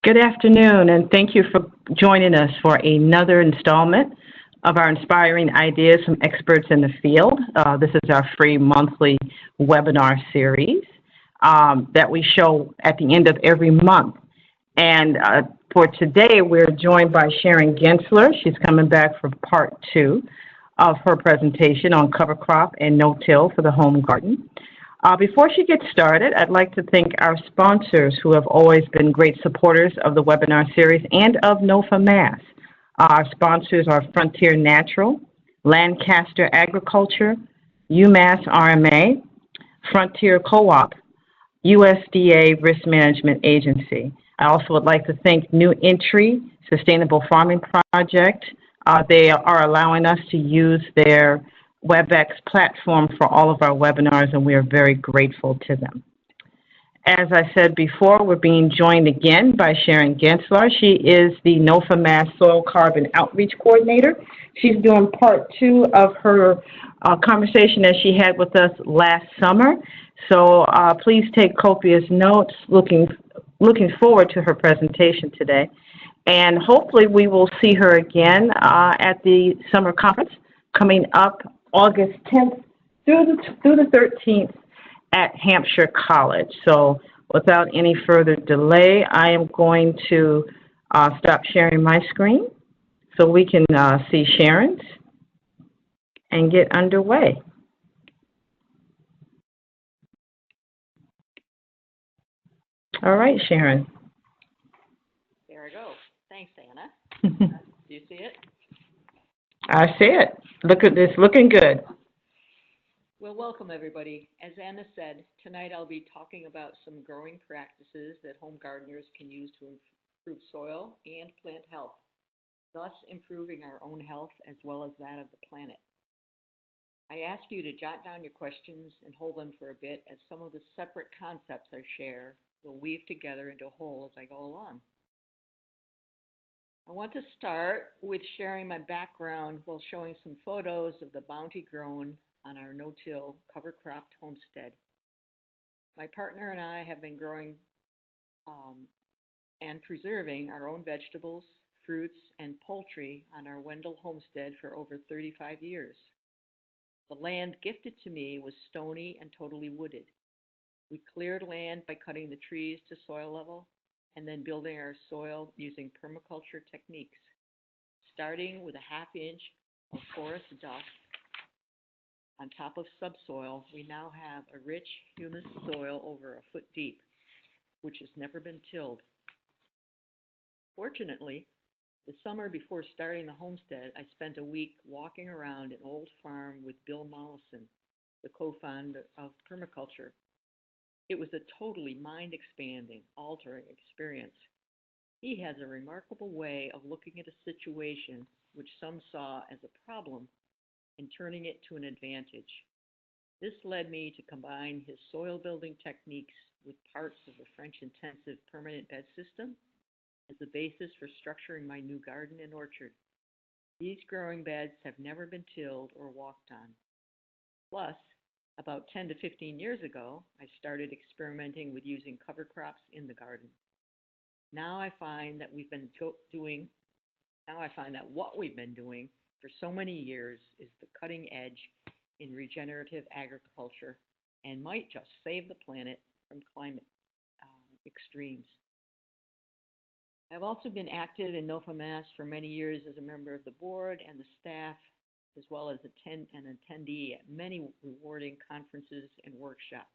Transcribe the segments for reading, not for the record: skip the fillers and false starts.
Good afternoon, and thank you for joining us for another installment of our Inspiring Ideas from Experts in the Field. This is our free monthly webinar series that we show at the end of every month. And for today, we're joined by Sharon Gensler. She's coming back for part 2 of her presentation on cover crop and no-till for the home garden. Before she gets started, I'd like to thank our sponsors who have always been great supporters of the webinar series and of NOFA Mass. Our sponsors are Frontier Natural, Lancaster Agriculture, UMass RMA, Frontier Co-op, USDA Risk Management Agency. I also would like to thank New Entry Sustainable Farming Project. They are allowing us to use their WebEx platform for all of our webinars, and we are very grateful to them. As I said before, we're being joined again by Sharon Gensler. She is the NOFA Mass Soil Carbon Outreach Coordinator. She's doing part 2 of her conversation that she had with us last summer. So please take copious notes, looking forward to her presentation today. And hopefully we will see her again at the summer conference coming up August 10th through the 13th at Hampshire College. So without any further delay, I am going to stop sharing my screen so we can see Sharon's and get underway. All right, Sharon. There I go. Thanks, Anna. Do you see it? I see it. Look at this, looking good. Well, welcome everybody. As Anna said, tonight I'll be talking about some growing practices that home gardeners can use to improve soil and plant health, thus improving our own health as well as that of the planet. I ask you to jot down your questions and hold them for a bit, as some of the separate concepts I share will weave together into a whole as I go along. I want to start with sharing my background while showing some photos of the bounty grown on our no-till cover cropped homestead. My partner and I have been growing and preserving our own vegetables, fruits, and poultry on our Wendell homestead for over 35 years. The land gifted to me was stony and totally wooded. We cleared land by cutting the trees to soil level and then building our soil using permaculture techniques. Starting with a ½ inch of porous dust on top of subsoil, we now have a rich, humus soil over a foot deep, which has never been tilled. Fortunately, the summer before starting the homestead, I spent a week walking around an old farm with Bill Mollison, the co-founder of permaculture. It was a totally mind-expanding, altering experience. He has a remarkable way of looking at a situation which some saw as a problem and turning it to an advantage. This led me to combine his soil building techniques with parts of a French intensive permanent bed system as the basis for structuring my new garden and orchard. These growing beds have never been tilled or walked on. Plus, about 10 to 15 years ago, I started experimenting with using cover crops in the garden. Now I find that what we've been doing for so many years is the cutting edge in regenerative agriculture and might just save the planet from climate extremes. I've also been active in NOFA Mass for many years as a member of the board and the staff, as well as an attendee at many rewarding conferences and workshops.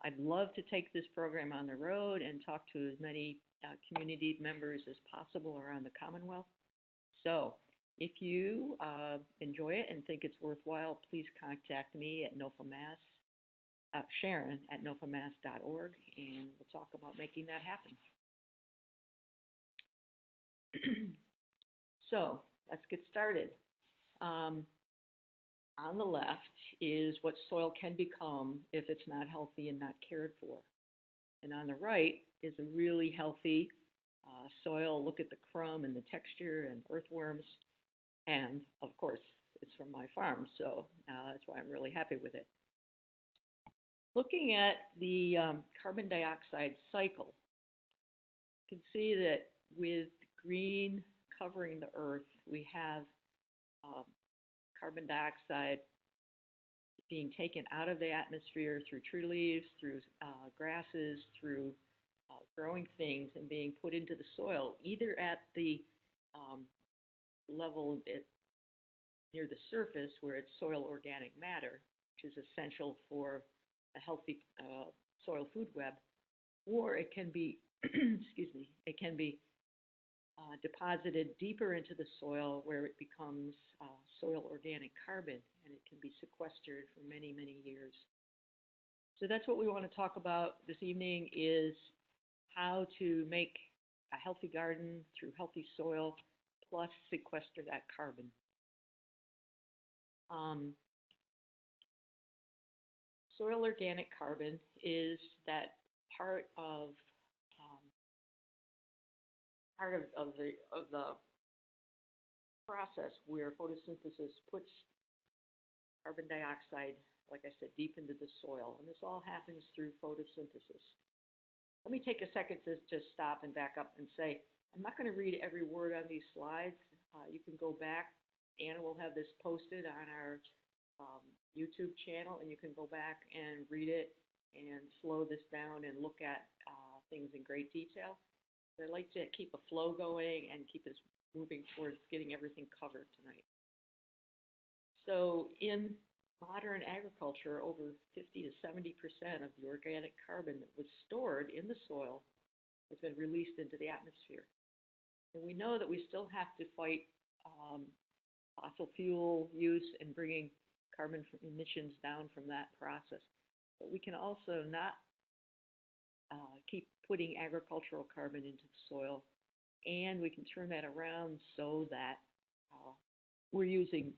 I'd love to take this program on the road and talk to as many community members as possible around the Commonwealth. So if you enjoy it and think it's worthwhile, please contact me at NOFA Mass, Sharon at nofamass.org, and we'll talk about making that happen. So let's get started. On the left is what soil can become if it's not healthy and not cared for. And on the right is a really healthy soil. Look at the crumb and the texture and earthworms. And of course, it's from my farm, so that's why I'm really happy with it. Looking at the carbon dioxide cycle, You can see that with green covering the earth, we have carbon dioxide being taken out of the atmosphere through tree leaves, through grasses, through growing things, and being put into the soil, either at the level near the surface where it's soil organic matter, which is essential for a healthy soil food web, or it can be, excuse me, it can be deposited deeper into the soil where it becomes soil organic carbon, and it can be sequestered for many, many years. So that's what we want to talk about this evening, is how to make a healthy garden through healthy soil, plus sequester that carbon. Soil organic carbon is that part of the process where photosynthesis puts carbon dioxide, like I said, deep into the soil, and this all happens through photosynthesis. Let me take a second to just stop and back up and say, I'm not going to read every word on these slides. You can go back. Anna will have this posted on our YouTube channel, and you can go back and read it and slow this down and look at things in great detail. But I'd like to keep a flow going and keep us moving towards getting everything covered tonight. So in modern agriculture, over 50 to 70% of the organic carbon that was stored in the soil has been released into the atmosphere. And we know that we still have to fight fossil fuel use and bringing carbon emissions down from that process. But we can also not keep putting agricultural carbon into the soil, and we can turn that around so that we're using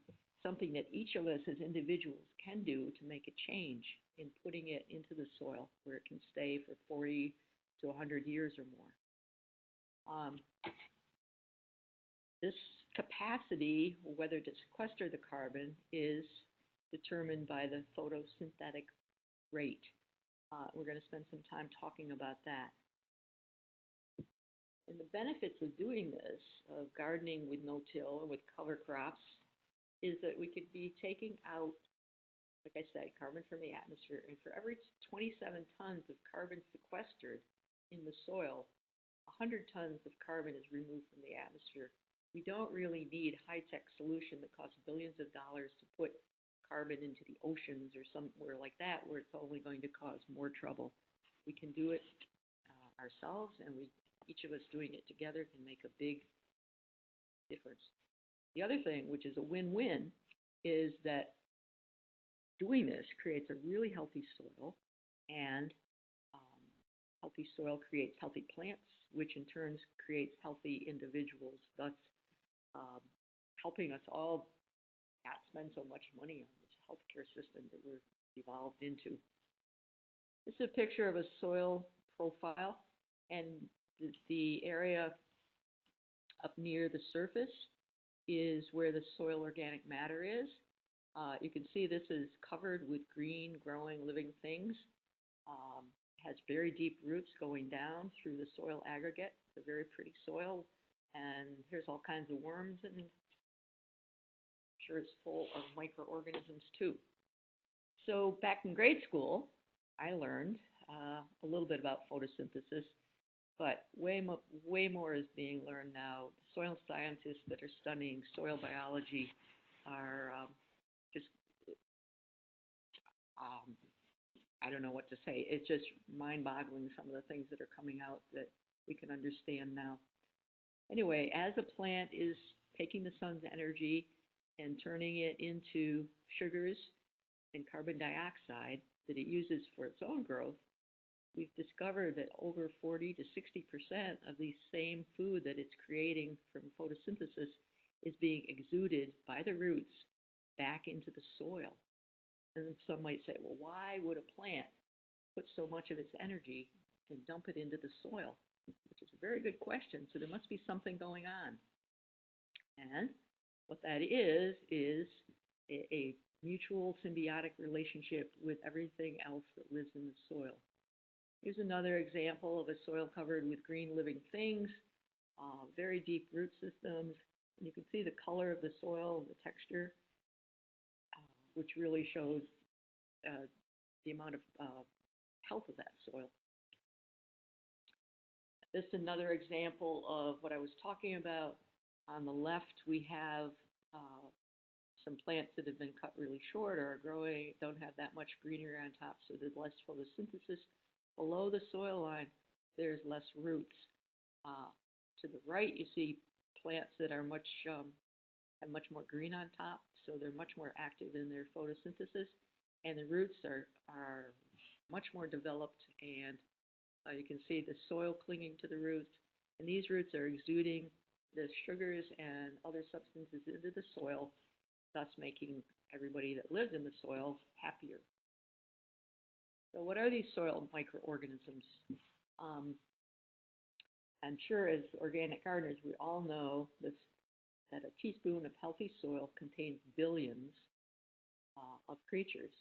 something that each of us as individuals can do to make a change in putting it into the soil where it can stay for 40 to 100 years or more. This capacity, whether to sequester the carbon, is determined by the photosynthetic rate. We're going to spend some time talking about that. And the benefits of doing this, of gardening with no-till or with cover crops, is that we could be taking out, like I said, carbon from the atmosphere, and for every 27 tons of carbon sequestered in the soil, 100 tons of carbon is removed from the atmosphere. We don't really need high-tech solution that costs billions of dollars to put carbon into the oceans or somewhere like that, where it's only going to cause more trouble. We can do it ourselves, and each of us doing it together can make a big difference. The other thing, which is a win-win, is that doing this creates a really healthy soil, and healthy soil creates healthy plants, which in turn creates healthy individuals, thus helping us all not spend so much money on this healthcare system that we're evolved into. This is a picture of a soil profile, and the area up near the surface is where the soil organic matter is. You can see this is covered with green, growing, living things. Has very deep roots going down through the soil aggregate. It's a very pretty soil, and here's all kinds of worms, and I'm sure it's full of microorganisms too. So back in grade school, I learned a little bit about photosynthesis, but way more is being learned now. Soil scientists that are studying soil biology are just I don't know what to say. It's just mind-boggling, some of the things that are coming out that we can understand now. Anyway, as a plant is taking the sun's energy and turning it into sugars and carbon dioxide that it uses for its own growth, we've discovered that over 40 to 60% of the same food that it's creating from photosynthesis is being exuded by the roots back into the soil. And some might say, well, why would a plant put so much of its energy and dump it into the soil? Which is a very good question. So there must be something going on. And what that is a mutual symbiotic relationship with everything else that lives in the soil. Here's another example of a soil covered with green living things, very deep root systems. And you can see the color of the soil, the texture, which really shows the amount of health of that soil. This is another example of what I was talking about. On the left, we have some plants that have been cut really short or are growing, don't have that much greenery on top, so there's less photosynthesis. Below the soil line, there's less roots. To the right, you see plants that are have much more green on top, so they're much more active in their photosynthesis, and the roots are much more developed, and you can see the soil clinging to the roots, and these roots are exuding the sugars and other substances into the soil, thus making everybody that lives in the soil happier. So what are these soil microorganisms? I'm sure as organic gardeners, we all know that a teaspoon of healthy soil contains billions of creatures.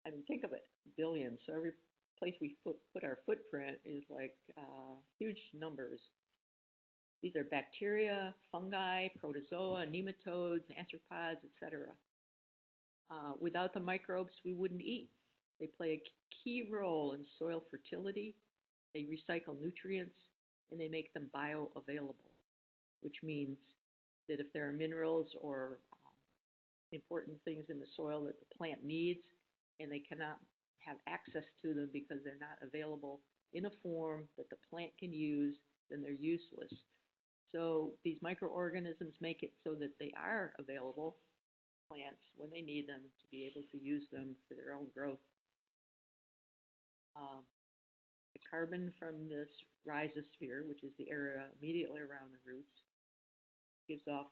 I mean, think of it, billions. So every place we put our footprint is like huge numbers. These are bacteria, fungi, protozoa, nematodes, arthropods, etc. Without the microbes, we wouldn't eat. They play a key role in soil fertility. They recycle nutrients, and they make them bioavailable, which means that if there are minerals or important things in the soil that the plant needs, and they cannot have access to them because they're not available in a form that the plant can use, then they're useless. So these microorganisms make it so that they are available, plants, when they need them, to be able to use them for their own growth. The carbon from this rhizosphere, which is the area immediately around the roots, gives off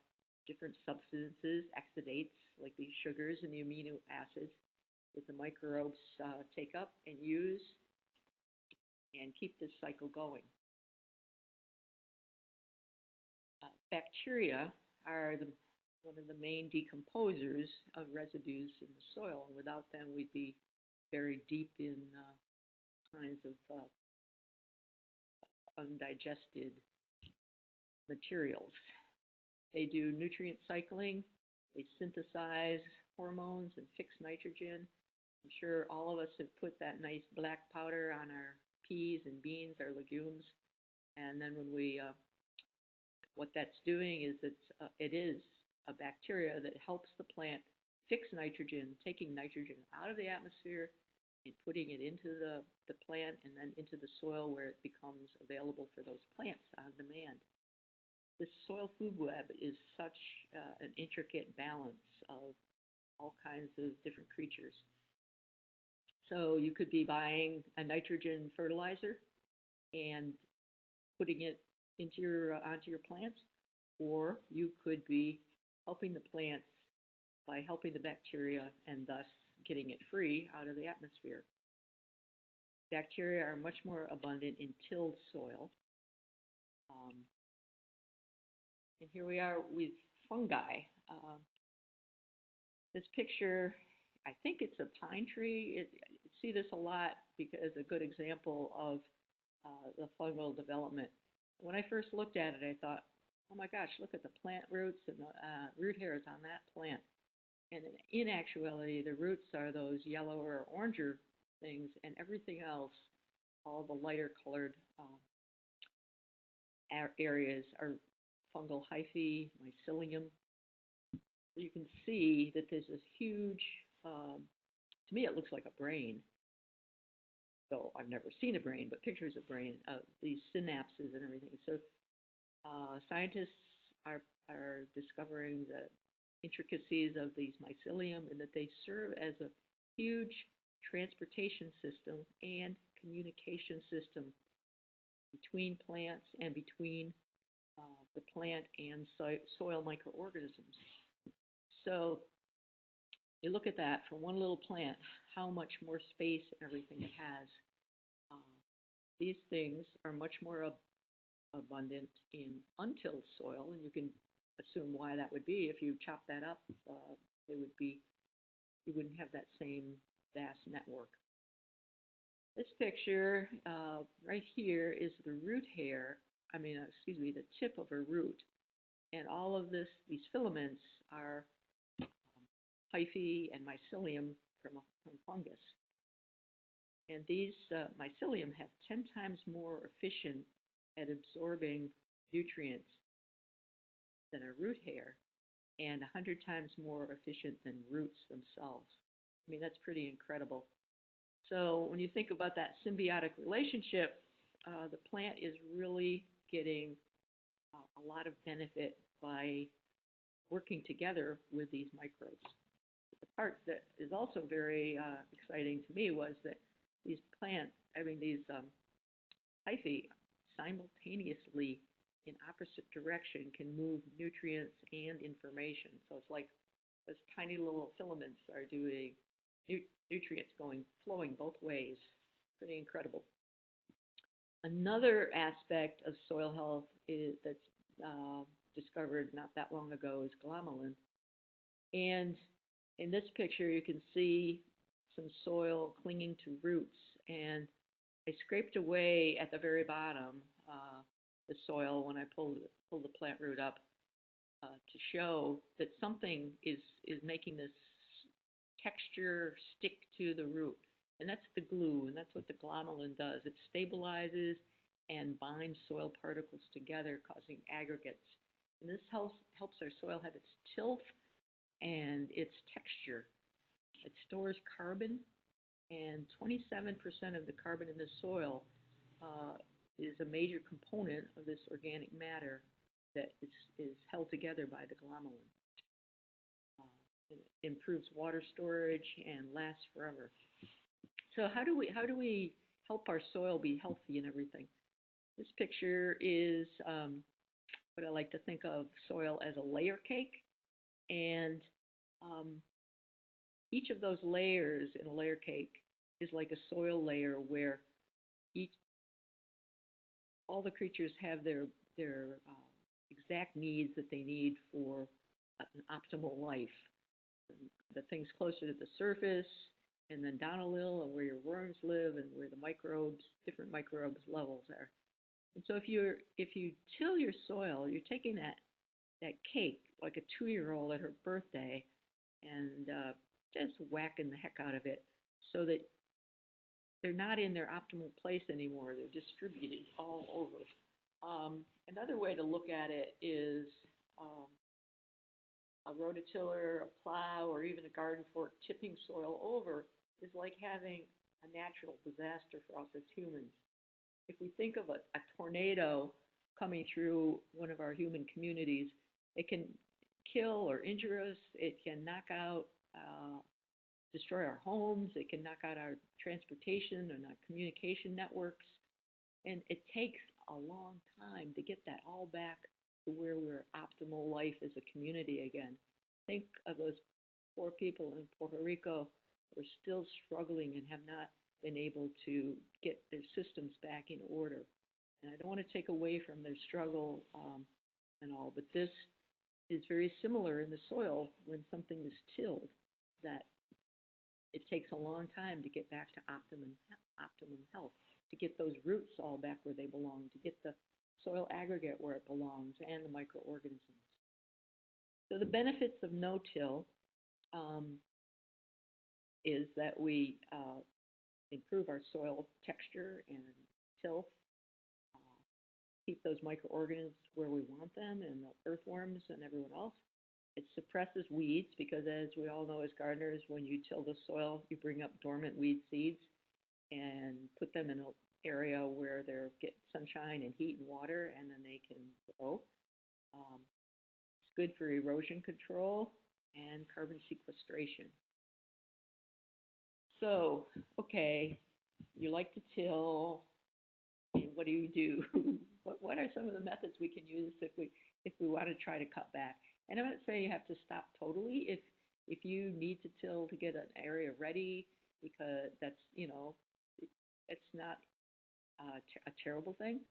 different substances, oxidates, like these sugars and the amino acids, that the microbes take up and use and keep this cycle going. Bacteria are one of the main decomposers of residues in the soil, and without them we'd be buried deep in kinds of undigested materials. They do nutrient cycling, they synthesize hormones and fix nitrogen. I'm sure all of us have put that nice black powder on our peas and beans, our legumes, and then when we, what that's doing is it is a bacteria that helps the plant fix nitrogen, taking nitrogen out of the atmosphere and putting it into the plant and then into the soil where it becomes available for those plants on demand. This soil food web is such an intricate balance of all kinds of different creatures. So you could be buying a nitrogen fertilizer and putting it into onto your plants, or you could be helping the plants by helping the bacteria and thus getting it free out of the atmosphere. Bacteria are much more abundant in tilled soil. And here we are with fungi. This picture, I think it's a pine tree. You see this a lot because a good example of the fungal development. When I first looked at it, I thought, oh my gosh, look at the plant roots and the root hairs on that plant. And in actuality, the roots are those yellow or oranger things, and everything else, all the lighter colored areas are fungal hyphae, mycelium. You can see that there's this huge, to me it looks like a brain. So I've never seen a brain, but pictures of brain, these synapses and everything. So scientists are discovering the intricacies of these mycelium and that they serve as a huge transportation system and communication system between plants and between the plant and soil microorganisms. So you look at that for one little plant, how much more space and everything it has. These things are much more abundant in untilled soil, and you can assume why that would be. If you chop that up, it would be, you wouldn't have that same vast network. This picture right here is the root hair, excuse me, the tip of a root. And all of these filaments are hyphae and mycelium from fungus. And these mycelium have 10 times more efficient at absorbing nutrients than a root hair, and 100 times more efficient than roots themselves. I mean, that's pretty incredible. So when you think about that symbiotic relationship, the plant is really getting a lot of benefit by working together with these microbes. The part that is also very exciting to me was that these hyphae simultaneously in opposite direction can move nutrients and information. So it's like those tiny little filaments are doing nutrients flowing both ways. Pretty incredible. Another aspect of soil health that's discovered not that long ago is glomalin. And in this picture, you can see some soil clinging to roots. And I scraped away at the very bottom the soil when I pulled the plant root up to show that something is making this texture stick to the root. And that's the glue, and that's what the glomalin does. It stabilizes and binds soil particles together, causing aggregates. And this helps our soil have its tilth and its texture. It stores carbon, and 27% of the carbon in the soil is a major component of this organic matter that is held together by the glomalin. It improves water storage and lasts forever. So how do we help our soil be healthy and everything? This picture is what I like to think of soil as a layer cake, and each of those layers in a layer cake is like a soil layer where all the creatures have their exact needs that they need for an optimal life. The things closer to the surface, and then down a little, and where your worms live, and where the different microbes levels are. And so if you till your soil, you're taking that cake like a 2-year-old at her birthday, and just whacking the heck out of it, so that they're not in their optimal place anymore. They're distributed all over. Another way to look at it is a rototiller, a plow, or even a garden fork tipping soil over is like having a natural disaster for us as humans. If we think of a tornado coming through one of our human communities, it can kill or injure us. It can knock out, destroy our homes. It can knock out our transportation and our communication networks. And it takes a long time to get that all back to where we're optimal life as a community again. Think of those poor people in Puerto Rico who are still struggling and have not been able to get their systems back in order. And I don't want to take away from their struggle and all, but this is very similar in the soil when something is tilled, that it takes a long time to get back to optimum health, to get those roots all back where they belong, to get the soil aggregate where it belongs, and the microorganisms. So the benefits of no-till is that we improve our soil texture and tilth, keep those microorganisms where we want them, and the earthworms and everyone else. It suppresses weeds because, as we all know as gardeners, when you till the soil, you bring up dormant weed seeds and put them in an area where they get sunshine and heat and water, and then they can grow. It's good for erosion control and carbon sequestration. So, okay, you like to till. What do you do? What are some of the methods we can use if we want to try to cut back? And I'm not saying you have to stop totally. If you need to till to get an area ready, because that's, it's not a terrible thing.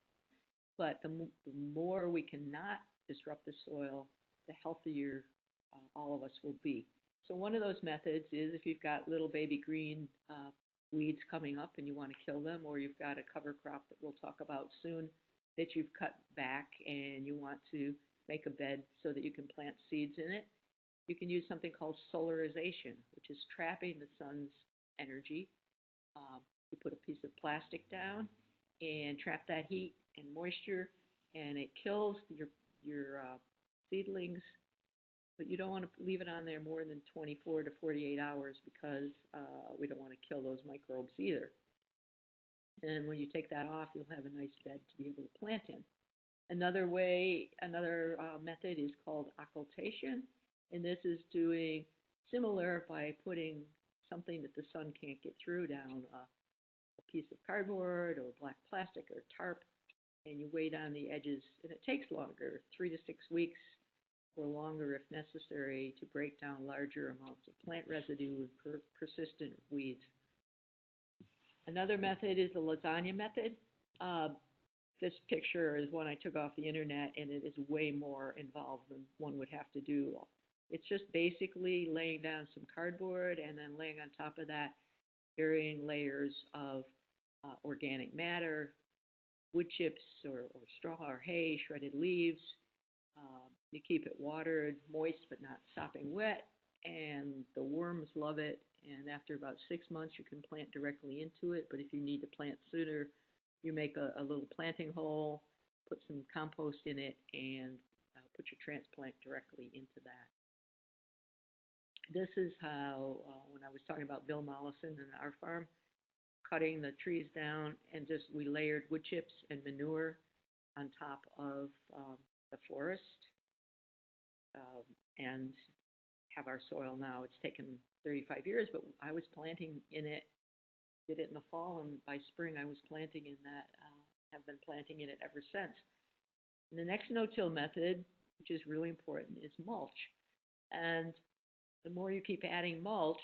But the more we cannot disrupt the soil, the healthier all of us will be. So one of those methods is, if you've got little baby green weeds coming up and you want to kill them, or you've got a cover crop that we'll talk about soon that you've cut back and you want to make a bed so that you can plant seeds in it, you can use something called solarization, which is trapping the sun's energy. You put a piece of plastic down and trap that heat and moisture, and it kills your seedlings, but you don't want to leave it on there more than 24 to 48 hours because we don't want to kill those microbes either. And when you take that off, you'll have a nice bed to be able to plant in. Another method is called occultation, and this is doing similar by putting something that the sun can't get through down a piece of cardboard or black plastic or tarp, and you weigh down the edges, and it takes longer, 3 to 6 weeks or longer if necessary, to break down larger amounts of plant residue and persistent weeds. Another method is the lasagna method. This picture is one I took off the internet, and it is way more involved than one would have to do. It's just basically laying down some cardboard and then laying on top of that varying layers of organic matter, wood chips or straw or hay, shredded leaves. You keep it watered, moist but not sopping wet, and the worms love it. And after about 6 months, you can plant directly into it. But if you need to plant sooner, you make a little planting hole, put some compost in it, and put your transplant directly into that. This is how, when I was talking about Bill Mollison and our farm, cutting the trees down, and just we layered wood chips and manure on top of the forest, and have our soil now. It's taken 35 years, but I was planting in it, did it in the fall, and by spring I was planting in that, have been planting in it ever since. And the next no-till method, which is really important, is mulch. And the more you keep adding mulch,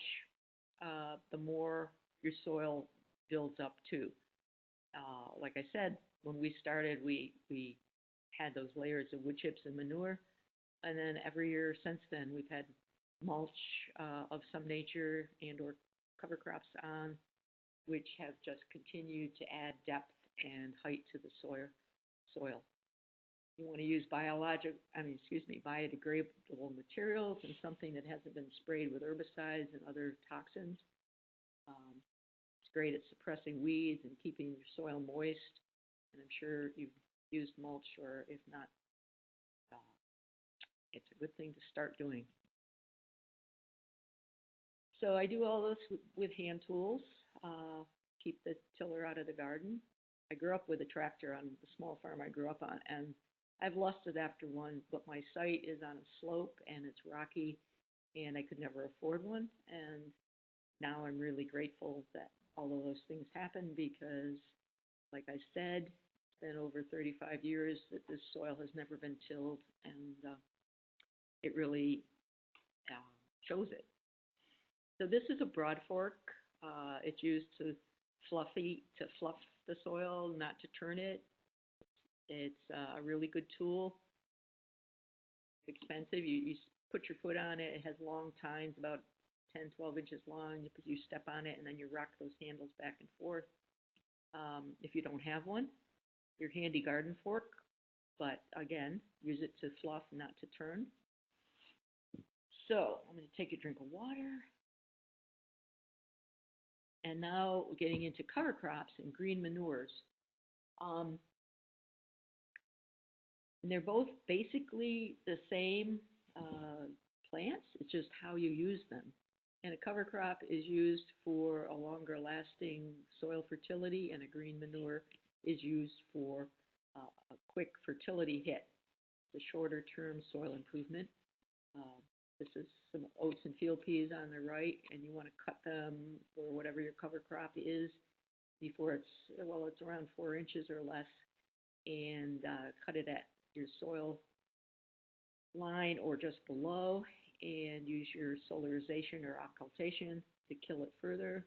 the more your soil builds up too. Like I said, when we started, we had those layers of wood chips and manure, and then every year since then we've had mulch of some nature and or cover crops on, which have just continued to add depth and height to the soil. You want to use biodegradable materials and something that hasn't been sprayed with herbicides and other toxins. It's great at suppressing weeds and keeping your soil moist. And I'm sure you've used mulch, or if not, it's a good thing to start doing. So I do all this with hand tools, keep the tiller out of the garden. I grew up with a tractor on the small farm I grew up on, and I've lusted after one, but my site is on a slope and it's rocky, and I could never afford one. And now I'm really grateful that all of those things happened, because, like I said, it's been over 35 years that this soil has never been tilled, and it really shows it. So this is a broad fork. It's used to fluff the soil, not to turn it. It's a really good tool. It's expensive. You put your foot on it. It has long tines, about 10, 12 inches long. You step on it, and then you rock those handles back and forth. If you don't have one, your handy garden fork, but again, use it to fluff, not to turn. So I'm going to take a drink of water. And now we're getting into cover crops and green manures. And they're both basically the same plants. It's just how you use them. And a cover crop is used for a longer lasting soil fertility, and a green manure is used for a quick fertility hit, the shorter term soil improvement. This is some oats and field peas on the right, and you want to cut them, or whatever your cover crop is, before it's around 4 inches or less, and cut it at your soil line or just below, and use your solarization or occultation to kill it further.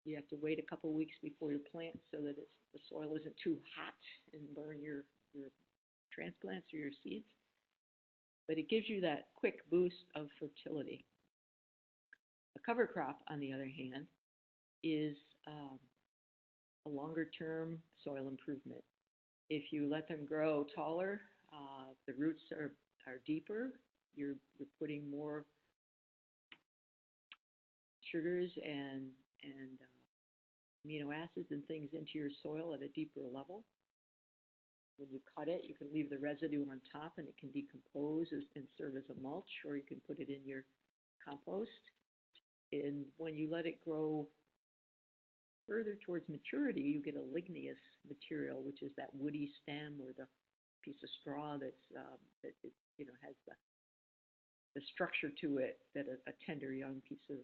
You have to wait a couple weeks before you plant so that the soil isn't too hot and burn your transplants or your seeds. But it gives you that quick boost of fertility. A cover crop, on the other hand, is a longer-term soil improvement. If you let them grow taller, the roots are deeper. You're putting more sugars and amino acids and things into your soil at a deeper level. When you cut it, you can leave the residue on top and it can decompose and serve as a mulch, or you can put it in your compost. And when you let it grow further towards maturity, you get a ligneous material, which is that woody stem or the piece of straw that has the structure to it that a tender young piece of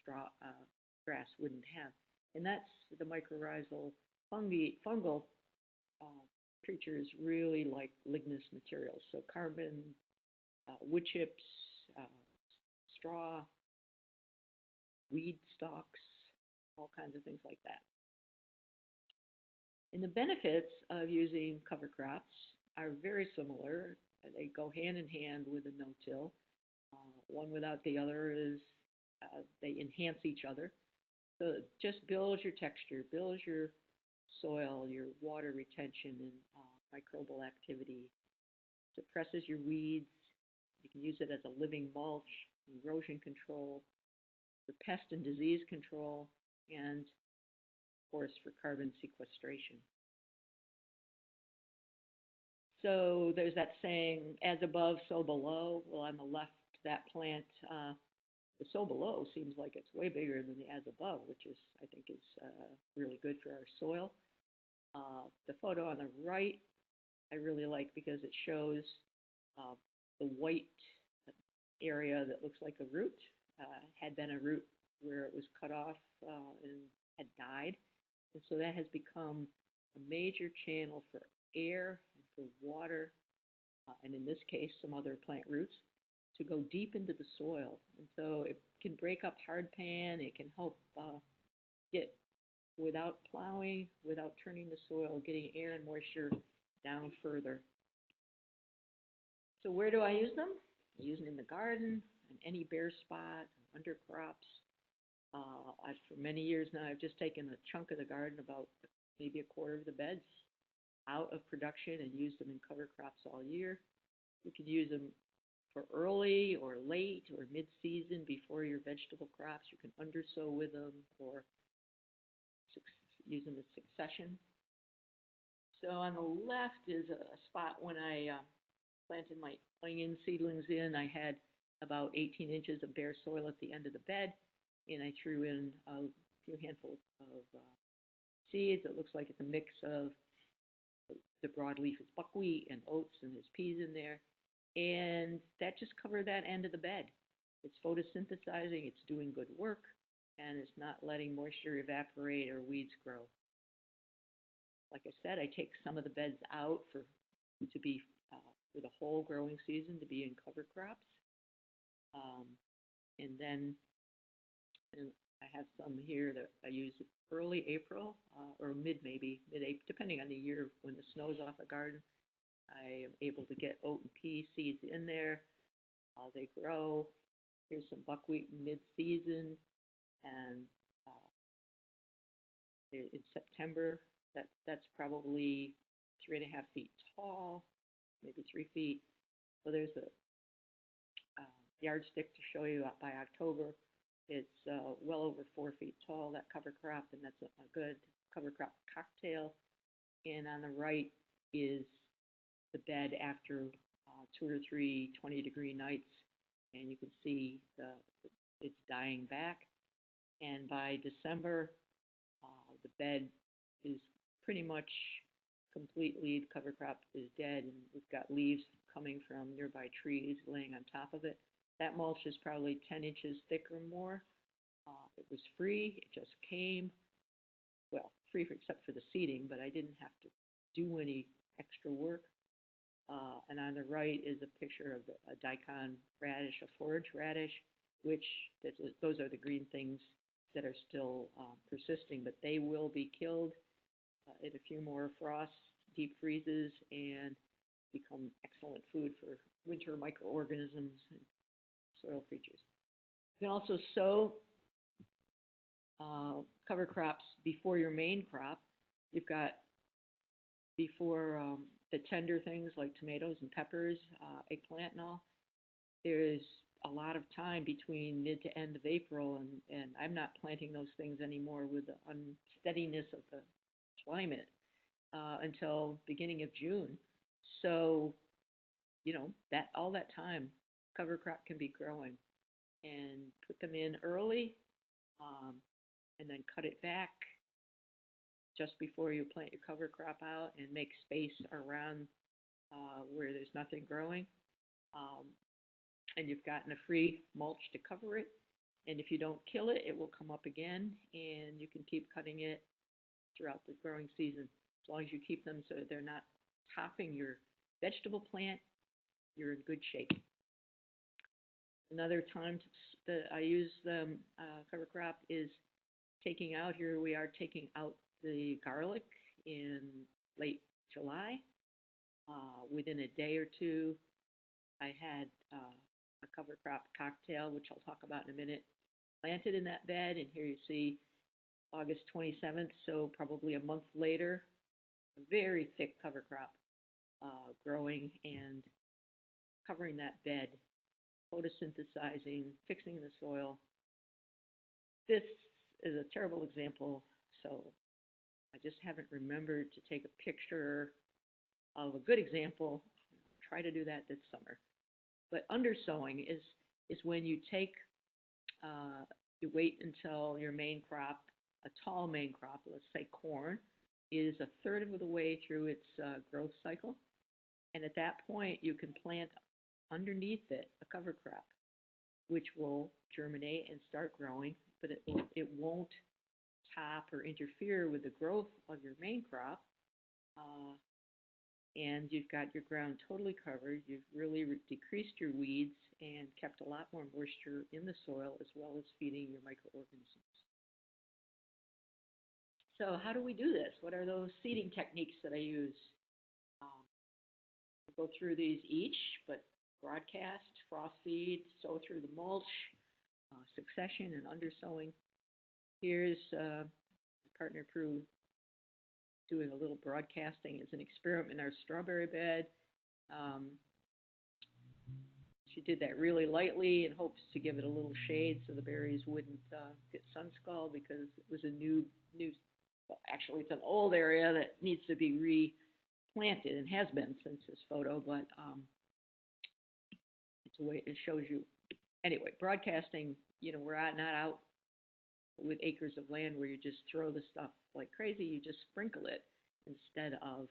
grass wouldn't have. And that's the mycorrhizal fungal creatures really like ligneous materials. So carbon, wood chips, straw, weed stalks, all kinds of things like that. And the benefits of using cover crops are very similar. They go hand in hand with a no-till. One without the other is they enhance each other. So it just builds your texture, builds your soil, your water retention and microbial activity, suppresses your weeds. You can use it as a living mulch, erosion control, for pest and disease control, and of course for carbon sequestration. So there's that saying, as above, so below. Well, on the left, that plant, the so below seems like it's way bigger than the as above, which is, I think, is really good for our soil. The photo on the right, I really like because it shows the white area that looks like a root, had been a root where it was cut off and had died. And so that has become a major channel for air, and for water, and in this case, some other plant roots, to go deep into the soil. And so it can break up hardpan. It can help get, without plowing, without turning the soil, getting air and moisture down further. So where do I use them? I use them in the garden, in any bare spot, under crops. For many years now, I've just taken a chunk of the garden, about maybe a quarter of the beds, out of production and used them in cover crops all year. You could use them for early or late or mid-season before your vegetable crops. You can undersow with them or use them as succession. So on the left is a spot when I planted my onion seedlings in. I had about 18 inches of bare soil at the end of the bed, and I threw in a few handfuls of seeds. It looks like it's a mix of the broadleaf is buckwheat and oats, and there's peas in there. And that just covered that end of the bed. It's photosynthesizing, it's doing good work, and it's not letting moisture evaporate or weeds grow. Like I said, I take some of the beds out for the whole growing season to be in cover crops. And then I have some here that I use early April or mid-April, depending on the year when the snow's off the garden. I am able to get oat and pea seeds in there. They grow. Here's some buckwheat mid-season, and in September, that's probably 3.5 feet tall, maybe 3 feet. So there's a yardstick to show you by October. It's well over 4 feet tall, that cover crop, and that's a good cover crop cocktail. And on the right is the bed after 2 or 3 20-degree nights, and you can see it's dying back. And by December, the bed is pretty much completely, the cover crop is dead, and we've got leaves coming from nearby trees laying on top of it. That mulch is probably 10 inches thick or more. It was free. It just came. Well, free except for the seeding, but I didn't have to do any extra work. And on the right is a picture of a daikon radish, a forage radish, which those are the green things that are still persisting, but they will be killed in a few more frosts, deep freezes, and become excellent food for winter microorganisms and soil creatures. You can also sow cover crops before your main crop. You've got before the tender things like tomatoes and peppers, eggplant and all. There's a lot of time between mid to end of April, and I'm not planting those things anymore with the unsteadiness of the climate until beginning of June. So, you know, that all that time, cover crop can be growing, and put them in early, and then cut it back just before you plant your cover crop out, and make space around where there's nothing growing. And you've gotten a free mulch to cover it. And if you don't kill it, it will come up again, and you can keep cutting it throughout the growing season. As long as you keep them so they're not topping your vegetable plant, you're in good shape. Another time that I use the cover crop is taking out, here we are taking out the garlic in late July. Within a day or two, I had a cover crop cocktail, which I'll talk about in a minute, planted in that bed. And here you see August 27th, so probably a month later, a very thick cover crop growing and covering that bed, photosynthesizing, fixing the soil. This is a terrible example, so I just haven't remembered to take a picture of a good example. Try to do that this summer. But undersowing is when you take, you wait until your main crop, a tall main crop, let's say corn, is a third of the way through its growth cycle. And at that point, you can plant underneath it a cover crop, which will germinate and start growing, but it won't top or interfere with the growth of your main crop. And you've got your ground totally covered. You've really decreased your weeds and kept a lot more moisture in the soil, as well as feeding your microorganisms. So how do we do this? What are those seeding techniques that I use? I'll go through these each, but broadcast, frost feed, sow through the mulch, succession, and undersowing. Here's my partner Prue doing a little broadcasting as an experiment in our strawberry bed. She did that really lightly in hopes to give it a little shade so the berries wouldn't get sun scald, because it was a new, well, actually it's an old area that needs to be replanted and has been since this photo, but it's a way it shows you. Anyway, broadcasting, you know, we're not out with acres of land where you just throw the stuff like crazy. You just sprinkle it instead of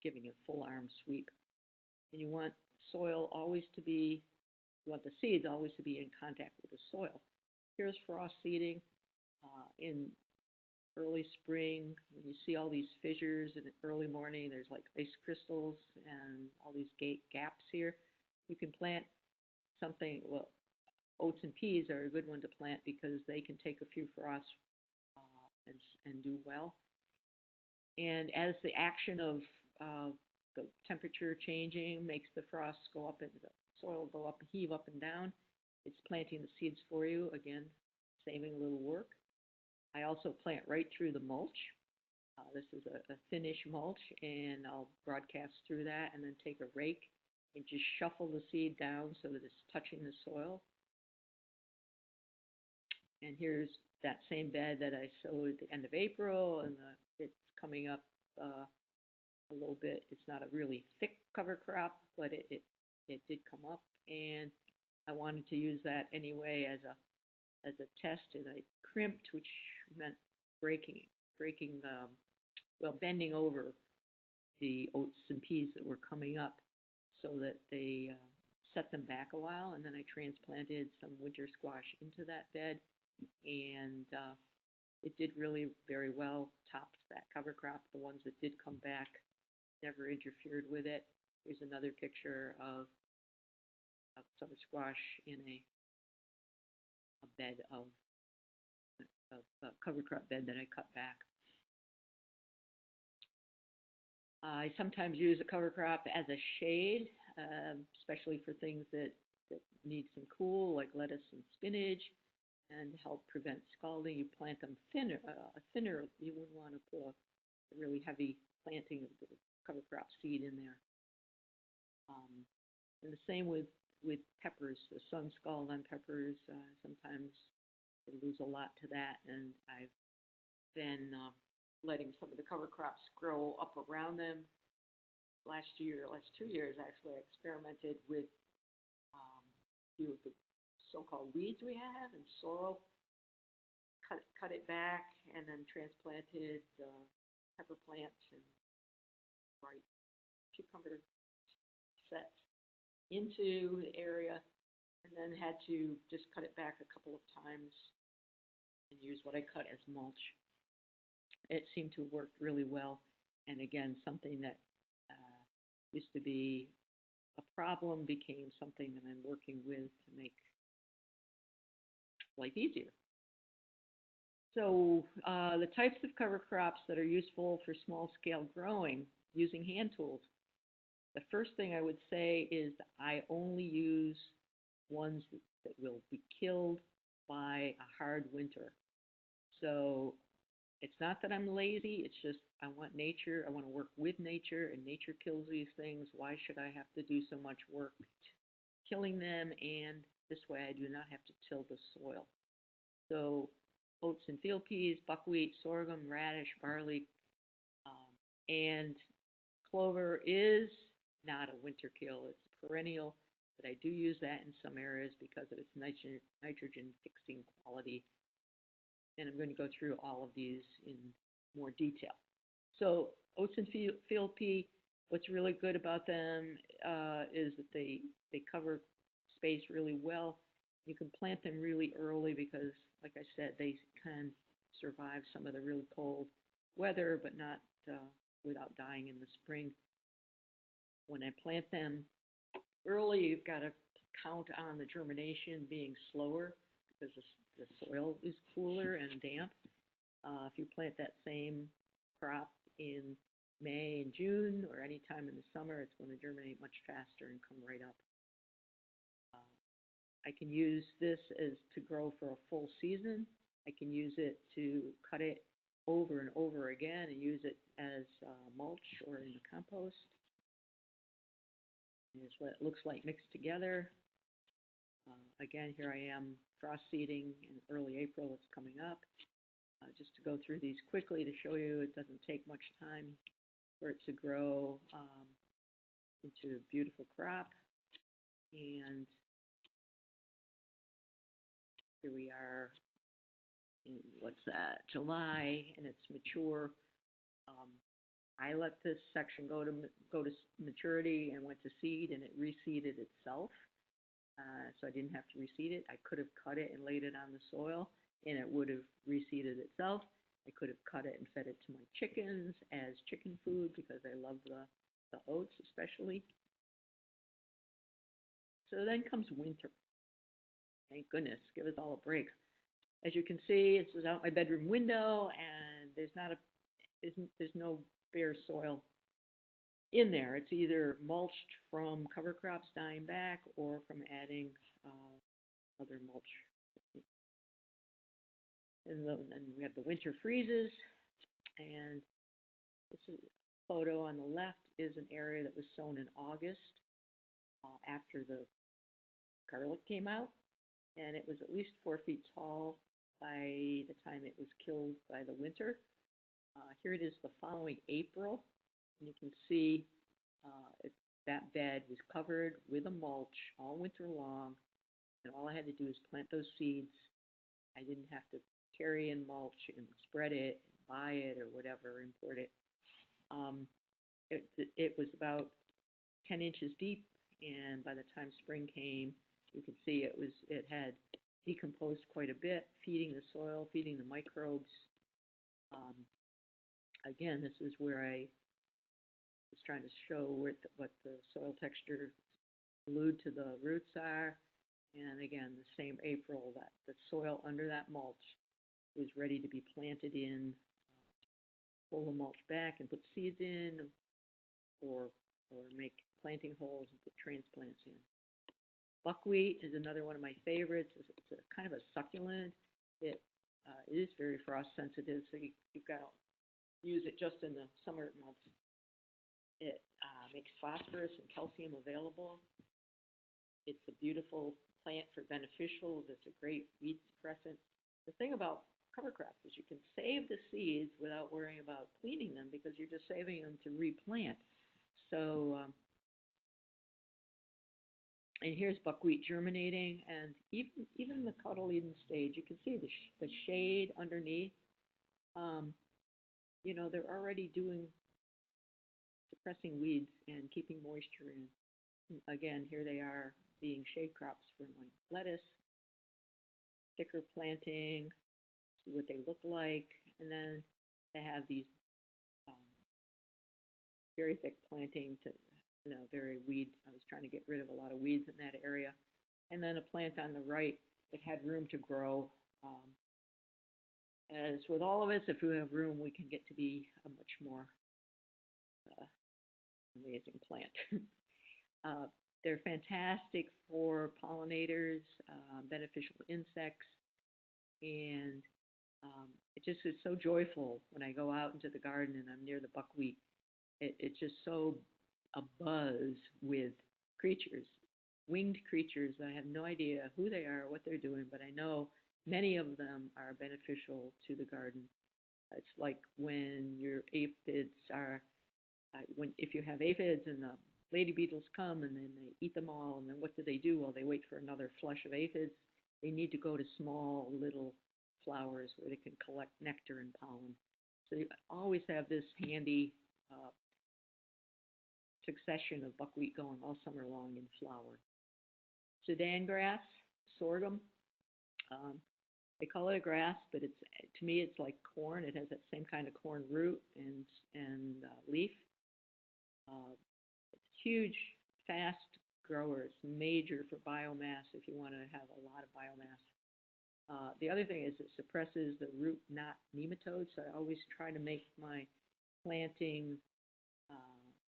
giving it full arm sweep. And you want soil always to be, you want the seeds always to be in contact with the soil. Here's frost seeding in early spring. When you see all these fissures in the early morning, there's like ice crystals and all these gaps here. You can plant something, well, oats and peas are a good one to plant because they can take a few frosts and do well. And as the action of the temperature changing makes the frosts go up and the soil go up and heave up and down, it's planting the seeds for you, again, saving a little work. I also plant right through the mulch. This is a thinnish mulch, and I'll broadcast through that and then take a rake and just shuffle the seed down so that it's touching the soil. And here's that same bed that I sowed at the end of April, and it's coming up a little bit. It's not a really thick cover crop, but it did come up, and I wanted to use that anyway as a test, and I crimped, which meant bending over the oats and peas that were coming up so that they set them back a while, and then I transplanted some winter squash into that bed, and it did really very well, topped that cover crop. The ones that did come back never interfered with it. Here's another picture of summer squash in a bed of cover crop bed that I cut back. I sometimes use a cover crop as a shade, especially for things that need some cool, like lettuce and spinach. and help prevent scalding. You plant them thinner. Thinner. You wouldn't want to put a really heavy planting of the cover crop seed in there. And the same with peppers. The sun scald on peppers. Sometimes they lose a lot to that, and I've been letting some of the cover crops grow up around them. Last 2 years, actually, I experimented with a few of the so-called weeds we have and soil, cut it back, and then transplanted pepper plants and bright cucumber sets into the area, and then had to just cut it back a couple of times and use what I cut as mulch. It seemed to work really well, and again, something that used to be a problem became something that I'm working with to make life easier. So the types of cover crops that are useful for small-scale growing using hand tools. The first thing I would say is that I only use ones that will be killed by a hard winter. So it's not that I'm lazy, it's just I want nature, I want to work with nature, and nature kills these things. Why should I have to do so much work killing them? And this way I do not have to till the soil. So oats and field peas, buckwheat, sorghum, radish, barley, and clover is not a winter kill. It's perennial, but I do use that in some areas because of its nitrogen fixing quality. And I'm going to go through all of these in more detail. So oats and field pea, what's really good about them is that they cover space really well. You can plant them really early because, like I said, they can survive some of the really cold weather, but not without dying in the spring. When I plant them early, you've got to count on the germination being slower because the soil is cooler and damp. If you plant that same crop in May and June or any time in the summer, it's going to germinate much faster and come right up. I can use this to grow for a full season. I can use it to cut it over and over again and use it as mulch or in the compost. Here's what it looks like mixed together. Again, here I am frost seeding in early April. It's coming up. Just to go through these quickly to show you, it doesn't take much time for it to grow into a beautiful crop. And here we are in, July, and it's mature. I let this section go to maturity and went to seed, and it reseeded itself. So I didn't have to reseed it. I could have cut it and laid it on the soil, and it would have reseeded itself. I could have cut it and fed it to my chickens as chicken food because I love the oats especially. So then comes winter. Thank goodness, give us all a break. As you can see, this is out my bedroom window, and there's no bare soil in there. It's either mulched from cover crops dying back or from adding other mulch. And then we have the winter freezes, and this is a photo on the left is an area that was sown in August after the garlic came out, and it was at least 4 feet tall by the time it was killed by the winter. Here it is the following April, and you can see that bed was covered with a mulch all winter long, and all I had to do was plant those seeds. I didn't have to carry in mulch and spread it, buy it, or whatever, import it. It was about 10 inches deep, and by the time spring came, you can see it had decomposed quite a bit, feeding the soil, feeding the microbes. Again, this is where I was trying to show what the soil texture glued to the roots are. And again, the same April, that the soil under that mulch was ready to be planted in. Pull the mulch back and put seeds in, or make planting holes and put transplants in. Buckwheat is another one of my favorites. It's a kind of a succulent. It is very frost sensitive, so you've got to use it just in the summer months. It makes phosphorus and calcium available. It's a beautiful plant for beneficials. It's a great weed suppressant. The thing about cover crops is you can save the seeds without worrying about cleaning them because you're just saving them to replant. So, and here's buckwheat germinating, and even in the cotyledon stage, you can see the shade underneath. You know, they're already suppressing weeds and keeping moisture in. Again, here they are being shade crops for my lettuce. Thicker planting, see what they look like, and then they have these very thick planting to, very weed. I was trying to get rid of a lot of weeds in that area. And then a plant on the right that had room to grow. As with all of us, if we have room, we can get to be a much more amazing plant. They're fantastic for pollinators, beneficial insects, and it just is so joyful when I go out into the garden and I'm near the buckwheat. It's just so abuzz with creatures, winged creatures. I have no idea who they are, what they're doing, but I know many of them are beneficial to the garden. It's like when your aphids are, if you have aphids and the lady beetles come and then they eat them all, and then what do? Well, they wait for another flush of aphids. They need to go to small little flowers where they can collect nectar and pollen. So you always have this handy succession of buckwheat going all summer long in flower. Sudangrass, sorghum. They call it a grass, but to me it's like corn. It has that same kind of corn root and leaf. It's huge, fast growers, major for biomass if you want to have a lot of biomass. The other thing is it suppresses the root knot nematodes, so I always try to make my planting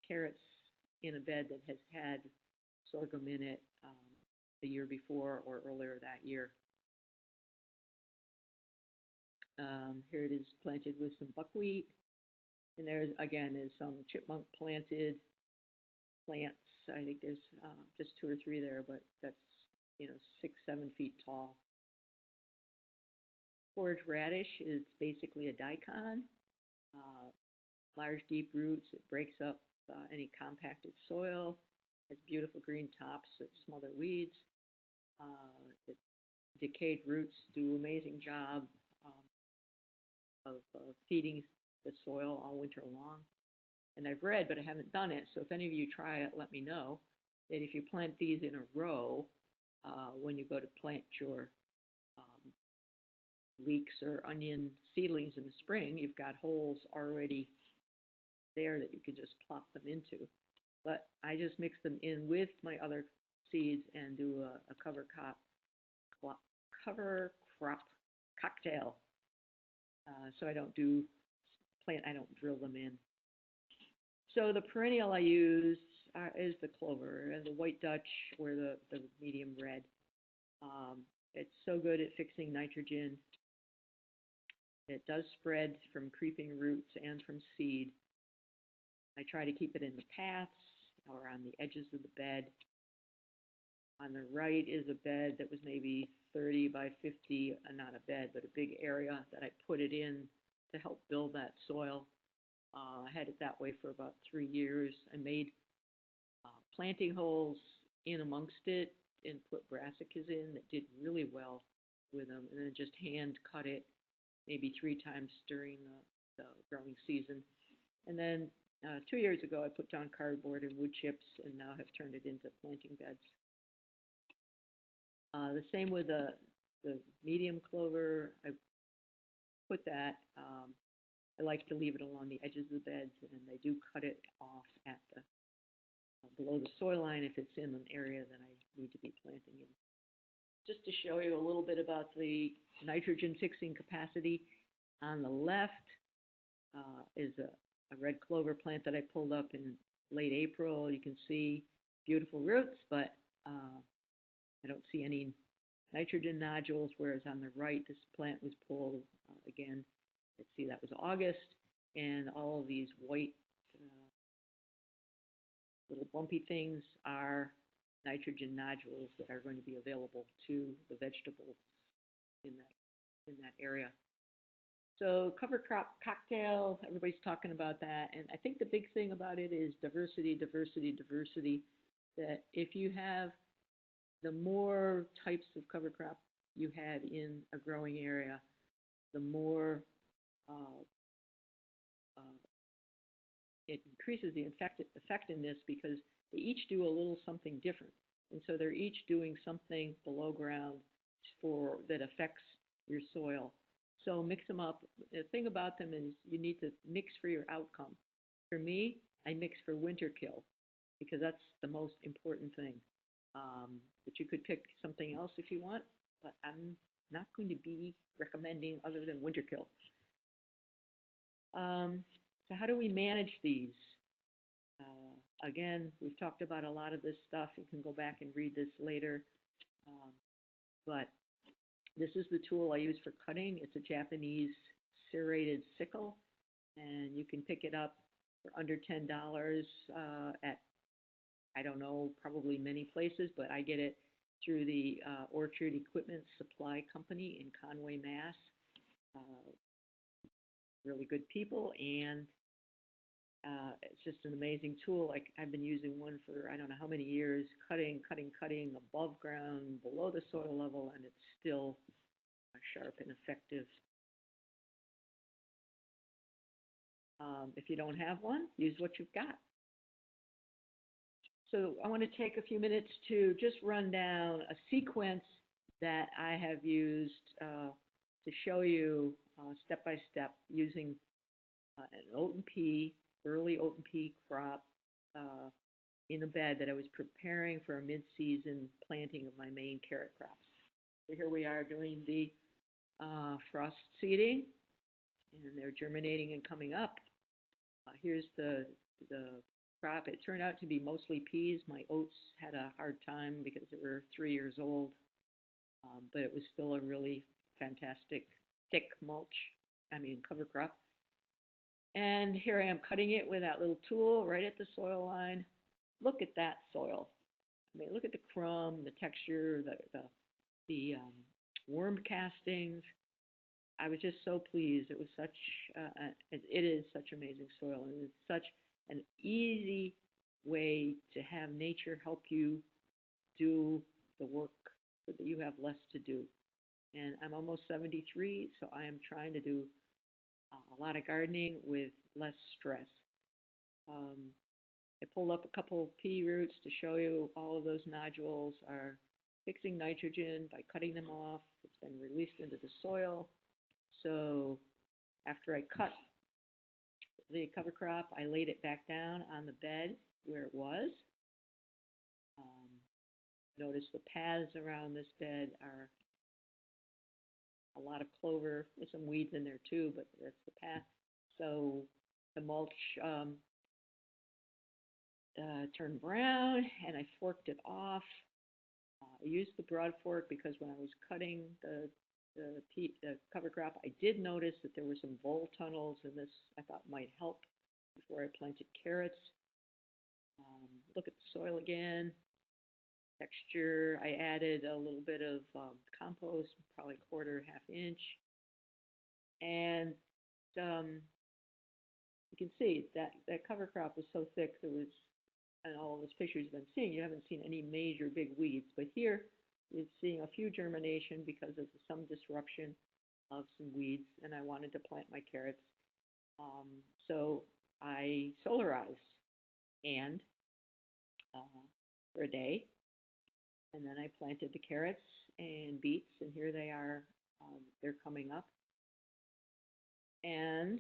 carrots in a bed that has had sorghum in it the year before or earlier that year. Here it is planted with some buckwheat, and there's some chipmunk planted plants. I think there's just 2 or 3 there, but that's 6-7 feet tall. Forage radish is basically a daikon. Large, deep roots. It breaks up any compacted soil. Has beautiful green tops that smother weeds. Decayed roots do an amazing job of feeding the soil all winter long. And I've read, but I haven't done it, so if any of you try it, let me know, that if you plant these in a row, when you go to plant your leeks or onion seedlings in the spring, you've got holes already there that you can just plop them into. But I just mix them in with my other seeds and do a cover crop cocktail. So I don't drill them in. So the perennial I use is the clover, the white Dutch or the medium red. It's so good at fixing nitrogen. It does spread from creeping roots and from seed. I try to keep it in the paths or on the edges of the bed. On the right is a bed that was maybe 30 by 50, not a bed, but a big area that I put it in to help build that soil. I had it that way for about 3 years. I made planting holes in amongst it and put brassicas in that did really well with them, and then just hand cut it maybe 3 times during the growing season. And then 2 years ago, I put down cardboard and wood chips and now have turned it into planting beds. The same with the medium clover. I put that, I like to leave it along the edges of the beds, and I do cut it off at below the soil line if it's in an area that I need to be planting in. Just to show you a little bit about the nitrogen fixing capacity, on the left is a red clover plant that I pulled up in late April. You can see beautiful roots, but I don't see any nitrogen nodules, whereas on the right, this plant was pulled again. Let's see, that was August, and all of these white little bumpy things are nitrogen nodules that are going to be available to the vegetables in that area. So cover crop cocktail, everybody's talking about that, and I think the big thing about it is diversity, diversity, diversity, that if you have the more types of cover crop you have in a growing area, the more it increases the effectiveness because they each do a little something different. And so they're each doing something below ground that affects your soil. So mix them up. The thing about them is you need to mix for your outcome. For me, I mix for winter kill because that's the most important thing. But you could pick something else if you want, but I'm not going to be recommending other than winter kill. So how do we manage these? Again, we've talked about a lot of this stuff. You can go back and read this later. But this is the tool I use for cutting. It's a Japanese serrated sickle, and you can pick it up for under $10 at, I don't know, probably many places, but I get it through the Orchard Equipment Supply Company in Conway, Mass. Really good people, and it's just an amazing tool. I've been using one for I don't know how many years, cutting above ground, below the soil level, and it's still sharp and effective. If you don't have one, use what you've got. So I want to take a few minutes to just run down a sequence that I have used to show you step by step using an oat and pea, early oat and pea crop in a bed that I was preparing for a mid-season planting of my main carrot crops. So here we are doing the frost seeding, and they're germinating and coming up. Here's the crop. It turned out to be mostly peas. My oats had a hard time because they were 3 years old, but it was still a really fantastic thick cover crop. And here I am cutting it with that little tool right at the soil line. Look at that soil. I mean, look at the crumb, the texture, the worm castings. I was just so pleased. It was it is such amazing soil, and it's such an easy way to have nature help you do the work that you have less to do. And I'm almost 73, so I am trying to do a lot of gardening with less stress. I pulled up a couple pea roots to show you all of those nodules are fixing nitrogen by cutting them off. It's been released into the soil. So after I cut the cover crop, I laid it back down on the bed where it was. Notice the paths around this bed are a lot of clover. There's some weeds in there too, but that's the path. So the mulch turned brown, and I forked it off. I used the broad fork because when I was cutting the cover crop, I did notice that there were some vole tunnels, and this I thought might help before I planted carrots. Look at the soil again. Texture, I added a little bit of compost, probably quarter, half inch. And you can see that cover crop was so thick, there was, and all of those pictures you've been seeing, you haven't seen any major big weeds. But here, you're seeing a few germination because of some disruption of some weeds, and I wanted to plant my carrots. So I solarized and for a day, and then I planted the carrots and beets, and here they are. They're coming up. And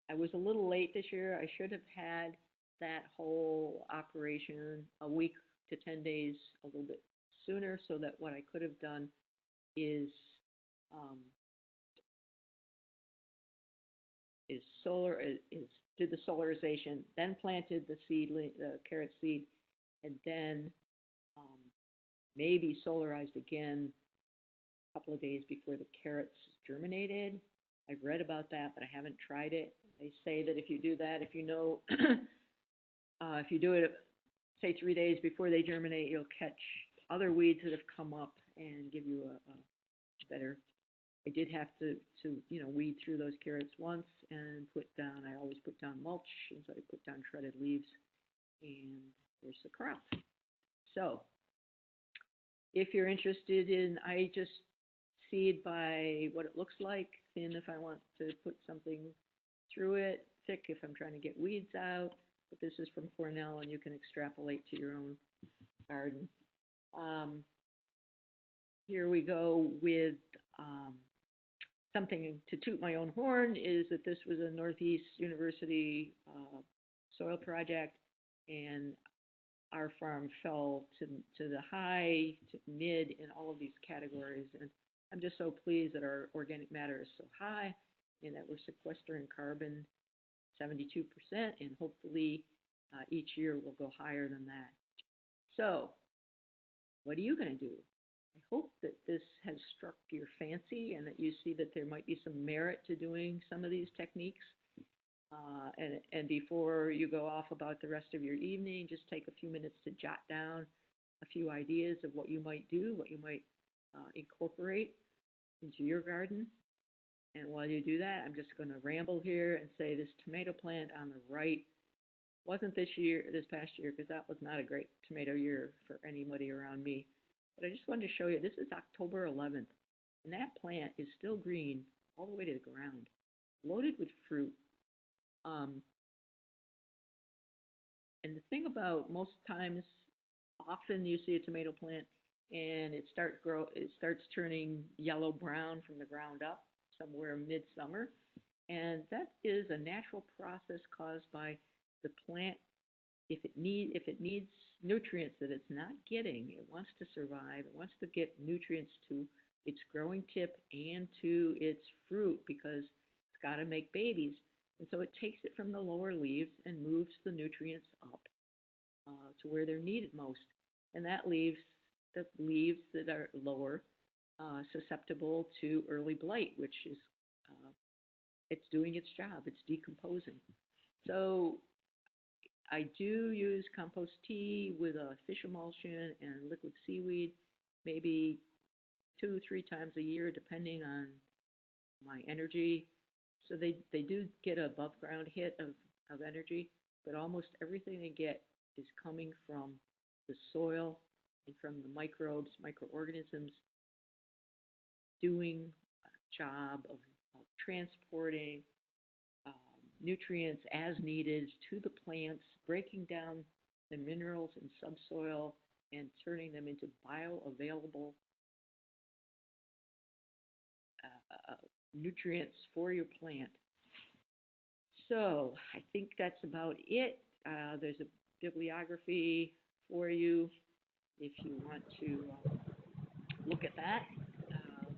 I was a little late this year. I should have had that whole operation a week to 10 days a little bit sooner, so that what I could have done is did the solarization, then planted the carrot seed, and then maybe solarized again a couple of days before the carrots germinated. I've read about that, but I haven't tried it. They say that if you do that, if you know, if you do it, say 3 days before they germinate, you'll catch other weeds that have come up and give you a better. I did have to weed through those carrots once and put down. I always put down mulch, and so I put down shredded leaves, and there's the crop. So, if you're interested in, I just seed by what it looks like, thin if I want to put something through it, thick if I'm trying to get weeds out. But this is from Cornell, and you can extrapolate to your own garden. Here we go with something to toot my own horn, is that this was a Northeast University soil project, and our farm fell to the high, to mid in all of these categories. And I'm just so pleased that our organic matter is so high and that we're sequestering carbon 72%, and hopefully each year we'll go higher than that. So what are you going to do? I hope that this has struck your fancy and that you see that there might be some merit to doing some of these techniques. And before you go off about the rest of your evening, just take a few minutes to jot down a few ideas of what you might do, what you might incorporate into your garden. And while you do that, I'm just going to ramble here and say this tomato plant on the right wasn't this past year, because that was not a great tomato year for anybody around me. But I just wanted to show you, this is October 11th, and that plant is still green all the way to the ground, loaded with fruit. And the thing about most times, often you see a tomato plant and it starts turning yellow-brown from the ground up somewhere midsummer, and that is a natural process caused by the plant. If it needs nutrients that it's not getting, it wants to survive. It wants to get nutrients to its growing tip and to its fruit, because it's got to make babies. And so it takes it from the lower leaves and moves the nutrients up to where they're needed most. And that leaves the leaves that are lower susceptible to early blight, which is it's doing its job. It's decomposing. So I do use compost tea with a fish emulsion and liquid seaweed, maybe 2-3 times a year, depending on my energy. So they do get an above ground hit of energy, but almost everything they get is coming from the soil and from the microorganisms doing a job of transporting nutrients as needed to the plants, breaking down the minerals in subsoil and turning them into bioavailable nutrients for your plant. So I think that's about it. There's a bibliography for you if you want to look at that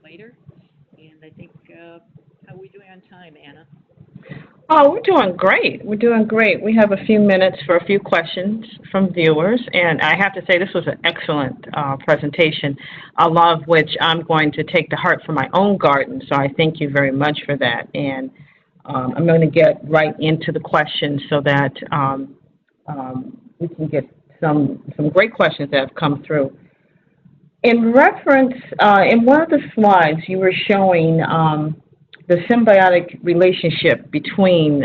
later. And I think, how are we doing on time, Anna? Oh, we're doing great. We're doing great. We have a few minutes for a few questions from viewers, and I have to say this was an excellent presentation, a lot of which I'm going to take to heart for my own garden, so I thank you very much for that. And I'm going to get right into the questions so that we can get some great questions that have come through. In reference, in one of the slides, you were showing the symbiotic relationship between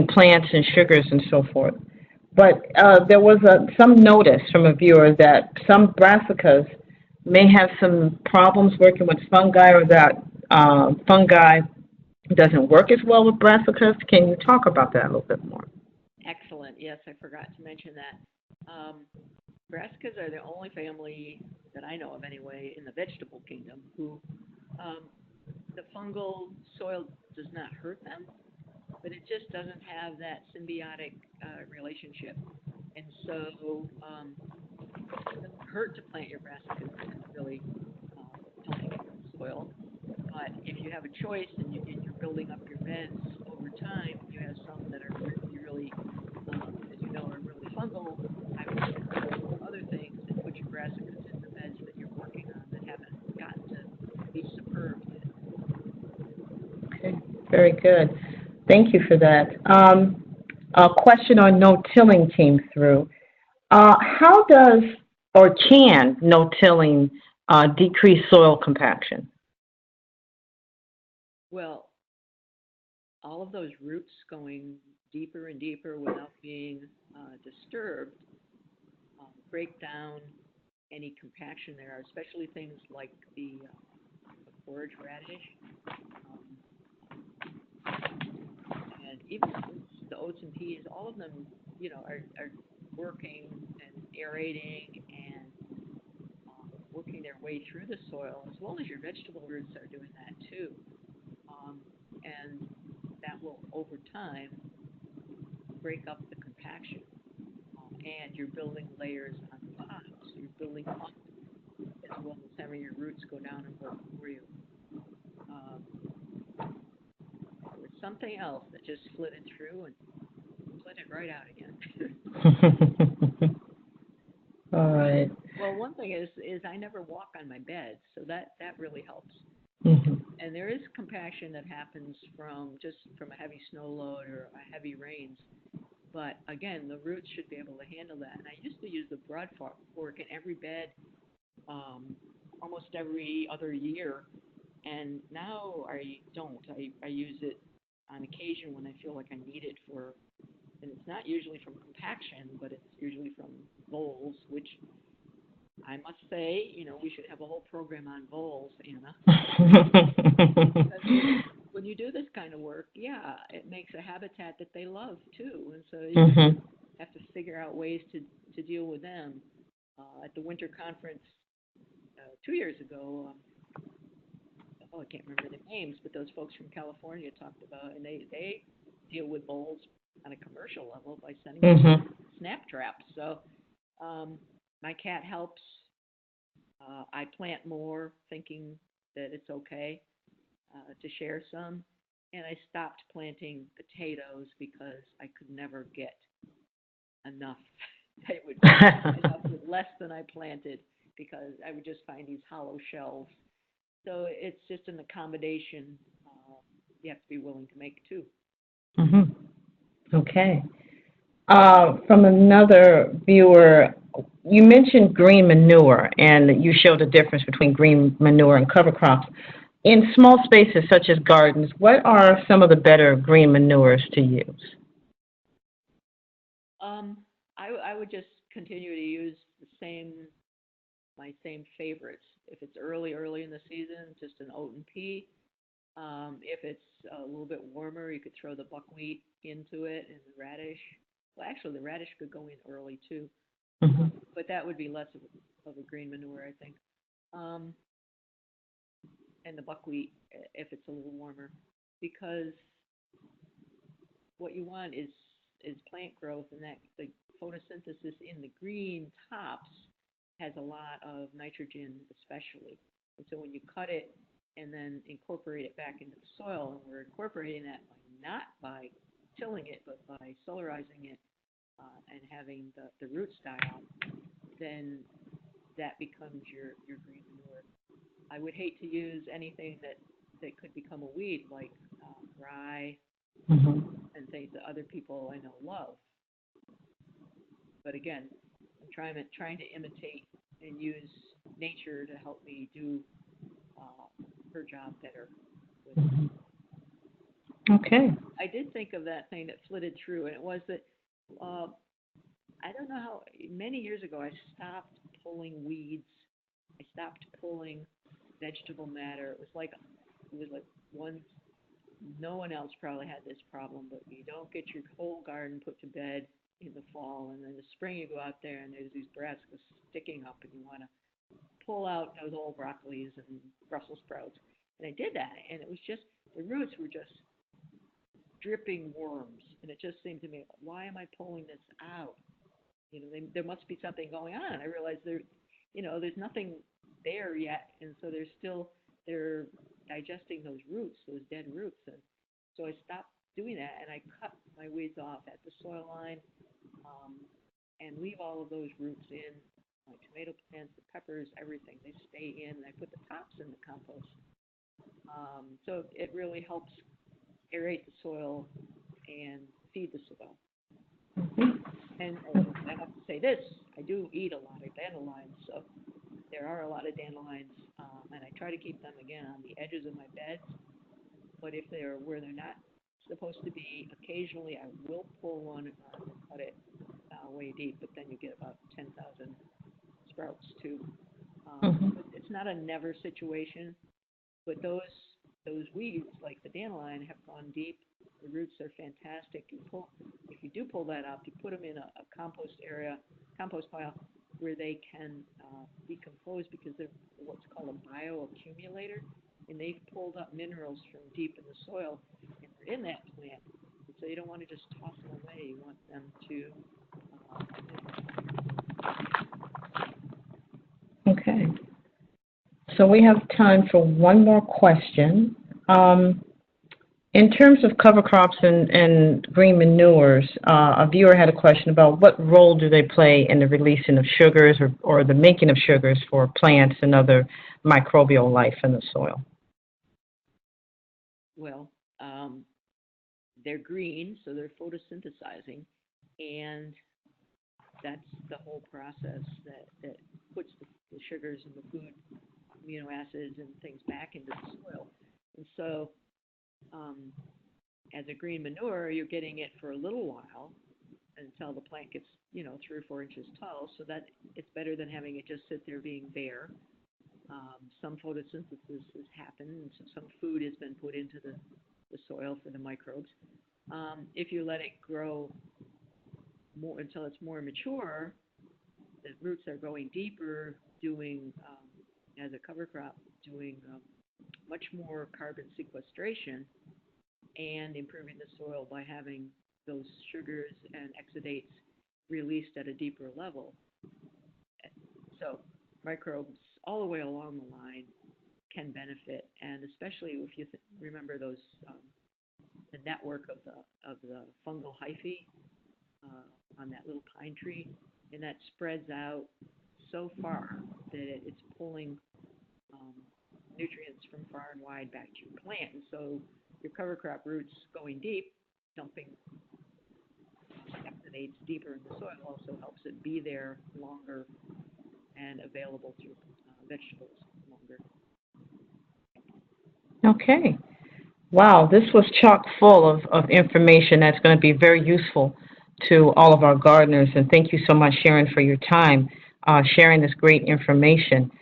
plants and sugars and so forth. But there was some notice from a viewer that some brassicas may have some problems working with fungi, or that fungi doesn't work as well with brassicas. Can you talk about that a little bit more? Excellent. Yes, I forgot to mention that. Brassicas are the only family that I know of anyway in the vegetable kingdom who the fungal soil does not hurt them, but it just doesn't have that symbiotic relationship. And so it doesn't hurt to plant your brassicas in really healthy soil. But if you have a choice and you're building up your beds over time, you have some that are really, as you know, are really fungal, I would do other things and put your brassicas very good. Thank you for that. A question on no-tilling came through. How does or can no-tilling decrease soil compaction? Well, all of those roots going deeper and deeper without being disturbed break down any compaction there, especially things like the forage radish, and even the oats and peas. All of them, are working and aerating and working their way through the soil, as well as your vegetable roots are doing that too. And that will, over time, break up the compaction. And you're building layers on top. So you're building up as well as having your roots go down and work for you. There was something else that just flitted through and flitted right out again. All right. Well, one thing is I never walk on my bed, so that really helps. Mm-hmm. And there is compaction that happens from a heavy snow load or a heavy rains. But again, the roots should be able to handle that. And I used to use the broad fork in every bed almost every other year. And now I don't. I use it on occasion when I feel like I need it and it's not usually from compaction, but it's usually from voles, which I must say, we should have a whole program on voles, Anna. When you do this kind of work, it makes a habitat that they love too, and so you have to figure out ways to deal with them. At the winter conference 2 years ago, I can't remember the names, but those folks from California talked about, and they deal with voles on a commercial level by sending them snap traps. So my cat helps. I plant more, thinking that it's okay to share some, and I stopped planting potatoes because I could never get enough. I would end up with less than I planted because I would just find these hollow shells. So it's just an accommodation you have to be willing to make too. Mm-hmm. Okay. From another viewer, you mentioned green manure, and you showed a difference between green manure and cover crops. In small spaces such as gardens, what are some of the better green manures to use? I would just continue to use my same favorites. If it's early in the season, just an oat and pea. If it's a little bit warmer, you could throw the buckwheat into it and the radish. Well, actually, the radish could go in early too, but that would be less of a green manure, I think. And the buckwheat, if it's a little warmer, because what you want is plant growth, and that the photosynthesis in the green tops has a lot of nitrogen, especially. And so when you cut it and then incorporate it back into the soil, and we're incorporating that not by tilling it, but by solarizing it and having the roots die out, then that becomes your green manure. I would hate to use anything that could become a weed, like rye and things that other people I know love. But again, I'm trying to imitate and use nature to help me do her job better. Okay. I did think of that thing that flitted through, and it was that I don't know how many years ago I stopped pulling weeds. I stopped pulling vegetable matter. It was like one. No one else probably had this problem, but you don't get your whole garden put to bed in the fall, and then in the spring you go out there and there's these brassicas sticking up, and you want to pull out those old broccolis and Brussels sprouts. And I did that, and it was just the roots were just dripping worms, and it just seemed to me, why am I pulling this out? There must be something going on. I realized there's nothing there yet, and so they're digesting those roots, those dead roots, and so I stopped doing that, and I cut my weeds off at the soil line, and leave all of those roots in. My tomato plants, the peppers, everything, they stay in. I put the tops in the compost, so it really helps aerate the soil, and feed the soil. Mhm. And I have to say this, I do eat a lot of dandelions, so there are a lot of dandelions, and I try to keep them, again, on the edges of my beds, but if they're where they're not supposed to be, occasionally I will pull one and cut it way deep, but then you get about 10,000 sprouts too. Mhm. But it's not a never situation, but those weeds, like the dandelion, have gone deep. The roots are fantastic. If you do pull that up, you put them in a compost pile, where they can decompose, because they're what's called a bioaccumulator, and they've pulled up minerals from deep in the soil, and they're in that plant. And so you don't want to just toss them away. You want them to Okay. So we have time for one more question. In terms of cover crops and green manures, a viewer had a question about what role do they play in the releasing of sugars or the making of sugars for plants and other microbial life in the soil? well, they're green, so they're photosynthesizing, and that's the whole process that puts the sugars and the food amino acids and things back into the soil. And so, as a green manure, you're getting it for a little while until the plant gets, 3 or 4 inches tall. So that it's better than having it just sit there being bare. Some photosynthesis has happened, and so some food has been put into the soil for the microbes. If you let it grow more until it's more mature, the roots are going deeper, doing as a cover crop, doing much more carbon sequestration and improving the soil by having those sugars and exudates released at a deeper level. So microbes all the way along the line can benefit, and especially if you remember those the network of the fungal hyphae on that little pine tree, and that spreads out so far that it's pulling nutrients from far and wide back to your plant. And so your cover crop roots going deep, dumping exudates deeper in the soil, also helps it be there longer and available to vegetables longer. Okay. Wow, this was chock full of information that's going to be very useful to all of our gardeners. And thank you so much, Sharon, for your time sharing this great information.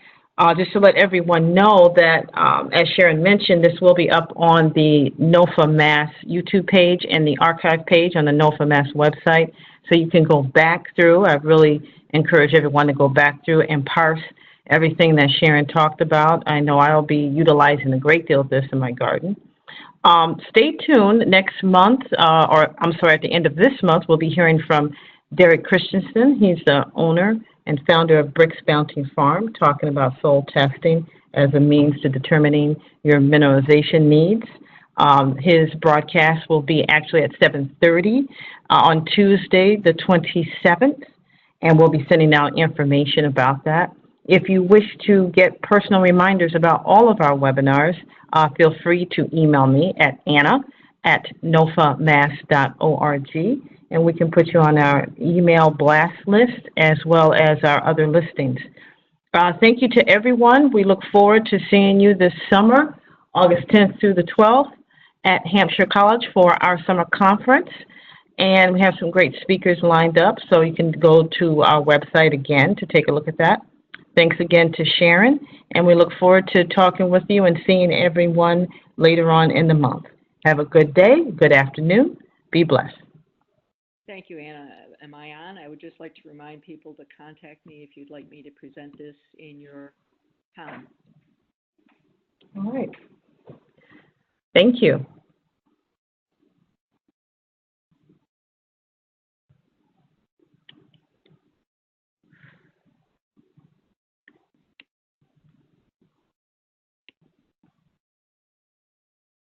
Just to let everyone know that, as Sharon mentioned, this will be up on the NOFA Mass YouTube page and the archive page on the NOFA Mass website. So you can go back through. I really encourage everyone to go back through and parse everything that Sharon talked about. I know I'll be utilizing a great deal of this in my garden. Stay tuned. Next month, at the end of this month, we'll be hearing from Derek Christensen. He's the owner and founder of Bricks Bounty Farm, talking about soil testing as a means to determining your mineralization needs. His broadcast will be actually at 7:30 on Tuesday, the 27th, and we'll be sending out information about that. If you wish to get personal reminders about all of our webinars, feel free to email me at anna@nofamass.org, and we can put you on our email blast list as well as our other listings. Thank you to everyone. We look forward to seeing you this summer, August 10th through the 12th, at Hampshire College for our summer conference. And we have some great speakers lined up, so you can go to our website again to take a look at that. Thanks again to Sharon, and we look forward to talking with you and seeing everyone later on in the month. Have a good day, good afternoon. Be blessed. Thank you, Anna. Am I on? I would just like to remind people to contact me if you'd like me to present this in your town. All right. Thank you.